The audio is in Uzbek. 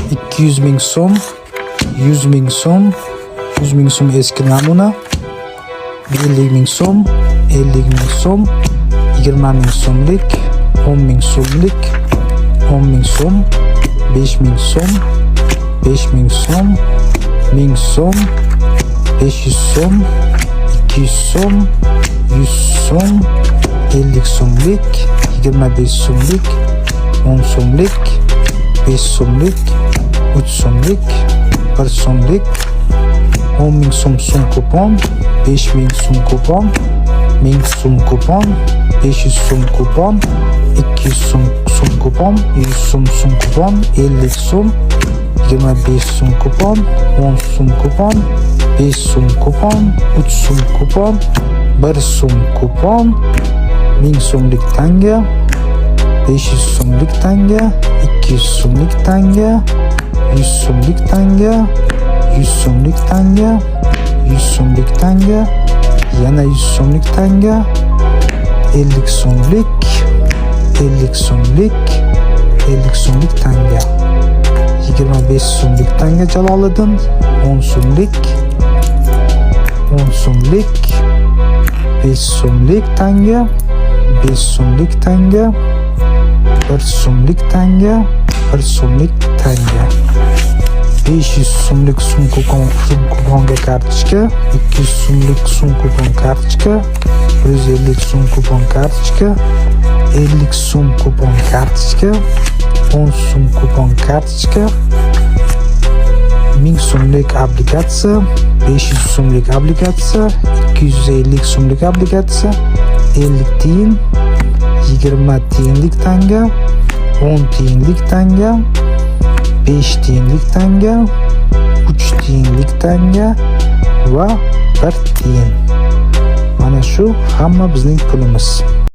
200 ming so'm, 100 ming so'm, 100 ming so'm eski namuna, 50 ming so'm, 50 ming so'm, 20 ming so'mlik, 10 ming so'mlik, 10 ming so'm, 5 ming so'm, 5 ming so'm, 1000 so'm, 500 so'm, 200 so'm, 100 so'm, 50 so'mlik, 25 so'mlik, 10 so'mlik, 5 so'mlik, 3 so'mlik, 1 so'mlik, 10 ming so'm kupon, 5 ming so'm kupon, 1000 so'm kupon, 500 so'm kupon, 200 so'm kupon, 100 so'm kupon, 50 so'm, 25 so'm kupon, 10 so'm kupon, 5 so'm kupon, 3 so'm kupon, 1 so'm kupon, 1000 so'mlik tanga, 500 so'mlik tanga, 200 so'mlik tanga, 100 so'mlik tanga, 100 so'mlik tanga, 100 so'mlik tanga, yana 100 so'mlik tanga, 50 so'mlik, 50 so'mlik, 50 so'mlik tanga, 25 so'mlik tanga Jaloliddin, 10 so'mlik, 10 so'mlik, 5 so'mlik tanga, 5 so'mlik tanga, 1 so'mlik tanga, 1 so'mlik tanga, 500 so'mlik so'm kuponga kartochka, 200 so'mlik so'm kupon kartochka, 150 so'm kupon kartochka, 50 so'm kupon kartochka, 10 so'm kupon kartochka, 1000 so'mlik obligatsiya, 500 so'mlik obligatsiya, 250 so'mlik obligatsiya, 50 tiyin, 20 tiyinlik tanga, 10 tiyinlik tanga, 5 tiyinlik tanga, 3 tiyinlik tanga va 1 tiyin. Mana shu hamma bizning pulimiz.